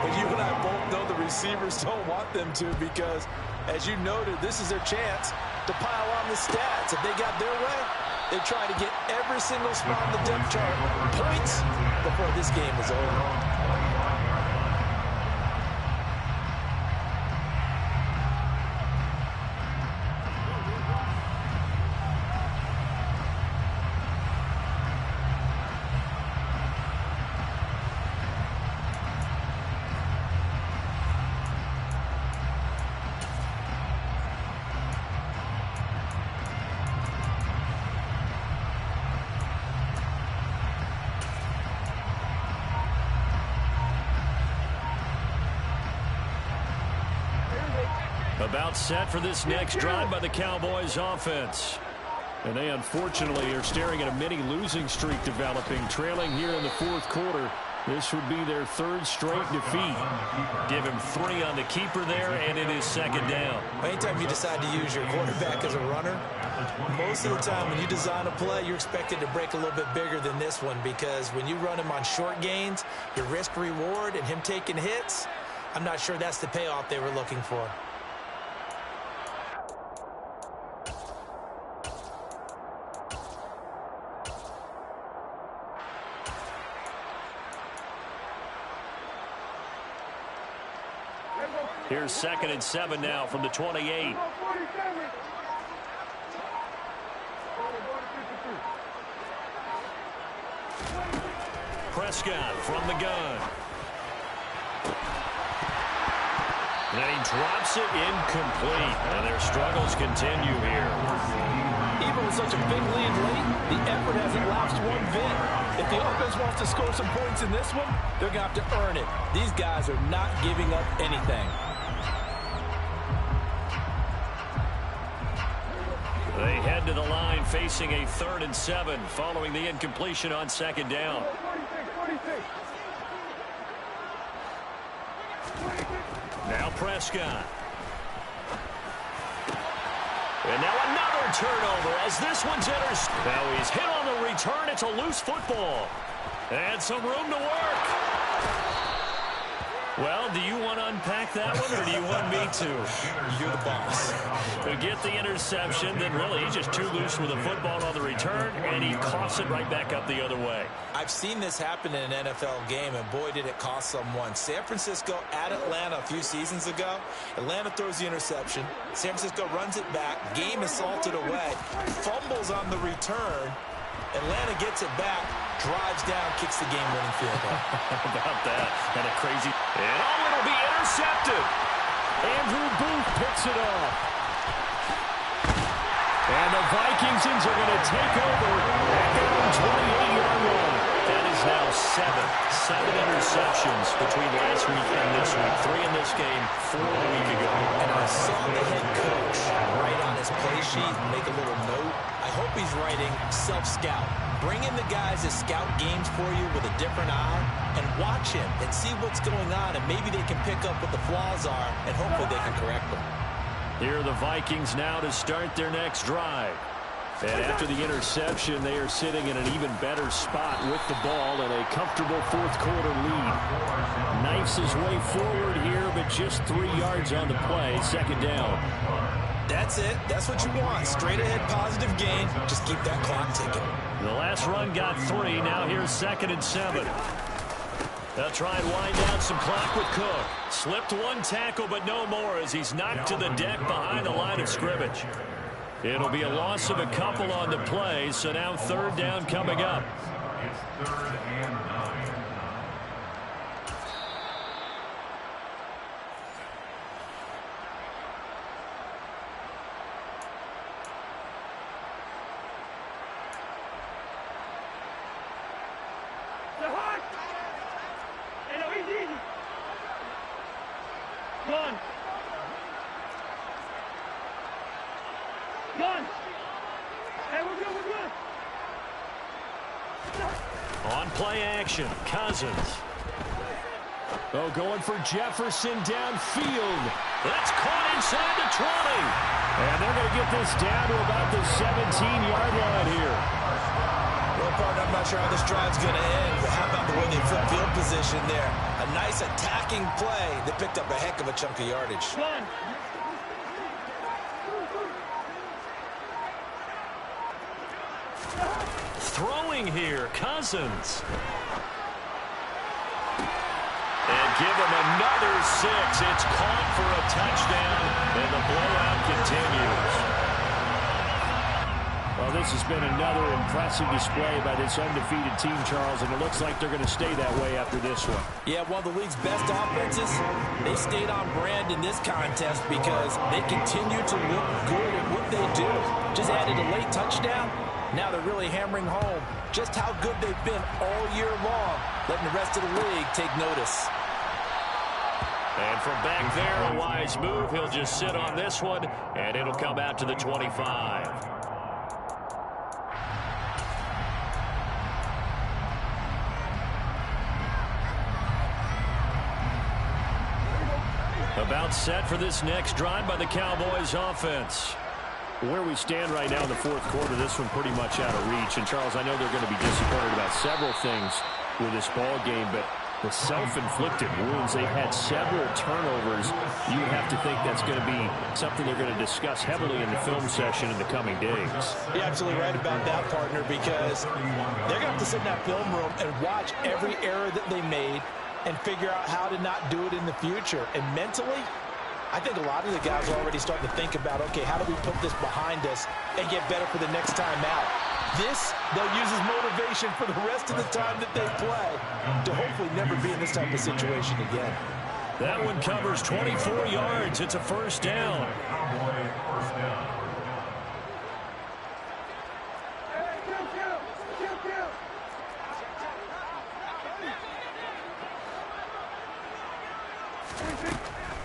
But you and I both know the receivers don't want them to because, as you noted, this is their chance to pile on the stats. If they got their way, they try to get every single spot on the depth chart points before this game is over. About set for this next drive by the Cowboys offense. And they unfortunately are staring at a mini losing streak developing, trailing here in the fourth quarter. This would be their third straight defeat. Give him 3 on the keeper there, and it is second down. Anytime you decide to use your quarterback as a runner, most of the time when you design a play, you're expected to break a little bit bigger than this one, because when you run him on short gains, your risk-reward and him taking hits, I'm not sure that's the payoff they were looking for. Here's 2nd and 7 now from the 28. Prescott from the gun. And then he drops it incomplete. And their struggles continue here. Even with such a big lead late, the effort hasn't lapsed one bit. If the offense wants to score some points in this one, they're going to have to earn it. These guys are not giving up anything. They head to the line facing a 3rd and 7 following the incompletion on 2nd down. Now Prescott. And now another turnover as this one's intercepted. Now he's hit on the return. It's a loose football. And some room to work. Well, do you want to unpack that one, or do you want me to? You're the boss. To get the interception, then really he's just too loose with the football on the return, and he coughs it right back up the other way. I've seen this happen in an NFL game, and boy, did it cost someone. San Francisco at Atlanta a few seasons ago. Atlanta throws the interception. San Francisco runs it back. Game is salted away. Fumbles on the return. Atlanta gets it back, drives down, kicks the game-winning field goal. How about that? And a crazy... And it'll be intercepted. Andrew Booth picks it off. And the Vikingsons are going to take over at their own 28-yard line. That is now 7 interceptions between last week and this week. 3 in this game, 4 a week ago. And I saw the head coach write on his play sheet, make a little note. I hope he's writing self-scout. Bring in the guys that scout games for you with a different eye and watch him and see what's going on, and maybe they can pick up what the flaws are, and hopefully they can correct them. Here are the Vikings now to start their next drive. And after the interception, they are sitting in an even better spot with the ball and a comfortable fourth quarter lead. Knifes his way forward here, but just 3 yards on the play. 2nd down. That's it. That's what you want. Straight ahead positive gain. Just keep that clock ticking. The last run got 3. Now here's 2nd and 7. They'll try and wind down some clock with Cook. Slipped 1 tackle, but no more as he's knocked to the deck behind the line of scrimmage. It'll be a loss of a couple on the play, so now 3rd down coming up. It's 3rd and 9. The hot. Hey, no, he's easy. Gone. Gone. Hey, we're good, we're good. On play action, Cousins. Oh, going for Jefferson downfield. That's caught inside the 20. And they're going to get this down to about the 17-yard line here. Well, partner, I'm not sure how this drive's going to end, but how about the way they flip field position there? A nice attacking play that picked up a heck of a chunk of yardage. Gone. Throwing here, Cousins. And give him another 6. It's caught for a touchdown, and the blowout continues. Well, this has been another impressive display by this undefeated team, Charles, and it looks like they're going to stay that way after this one. Yeah, one of the league's best offenses. They stayed on brand in this contest because they continue to look good at what they do. Just added a late touchdown. Now they're really hammering home just how good they've been all year long, letting the rest of the league take notice. And from back there, a wise move. He'll just sit on this one, and it'll come out to the 25. About set for this next drive by the Cowboys offense. Where we stand right now in the fourth quarter, this one pretty much out of reach. And, Charles, I know they're going to be disappointed about several things with this ball game, but the self-inflicted wounds, they've had several turnovers. You have to think that's going to be something they're going to discuss heavily in the film session in the coming days. You're absolutely right about that, partner, because they're going to have to sit in that film room and watch every error that they made and figure out how to not do it in the future. And mentally, I think a lot of the guys are already starting to think about, okay, how do we put this behind us and get better for the next time out? This, they'll use as motivation for the rest of the time that they play to hopefully never be in this type of situation again. That one covers 24 yards. It's a first down.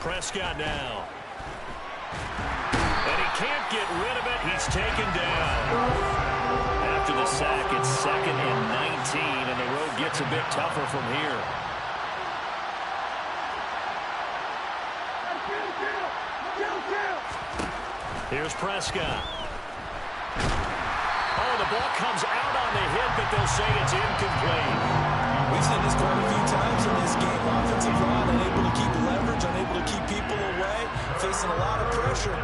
Prescott now. And he can't get rid of it. He's taken down. After the sack, it's 2nd and 19, and the road gets a bit tougher from here. Here's Prescott. Oh, the ball comes out on the hit, but they'll say it's incomplete. We've seen this quite a few times in this game. Offensive line unable to keep leverage, unable to keep people away, facing a lot of pressure.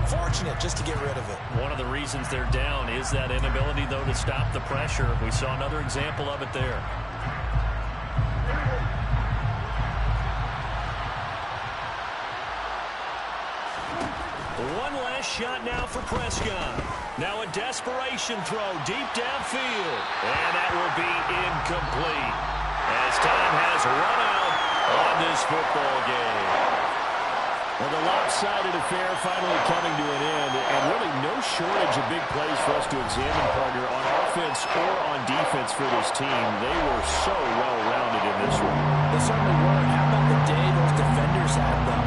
Fortunate just to get rid of it. One of the reasons they're down is that inability, though, to stop the pressure. We saw another example of it there. One last shot now for Prescott. Now a desperation throw deep downfield. And that will be incomplete as time has run out on this football game. Well, the lopsided affair finally coming to an end, and really no shortage of big plays for us to examine, partner, on offense or on defense for this team. They were so well-rounded in this one. They certainly were. How about the day those defenders had them?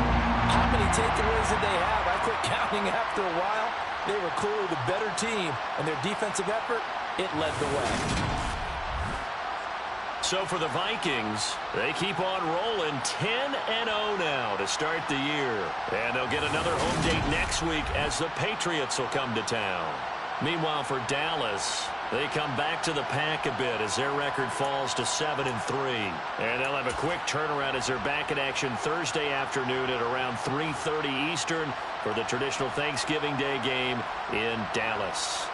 How many takeaways did they have? I quit counting after a while. They were clearly the better team, and their defensive effort, it led the way. So for the Vikings, they keep on rolling 10-0 now to start the year. And they'll get another home date next week as the Patriots will come to town. Meanwhile, for Dallas, they come back to the pack a bit as their record falls to 7-3. And they'll have a quick turnaround as they're back in action Thursday afternoon at around 3:30 Eastern for the traditional Thanksgiving Day game in Dallas.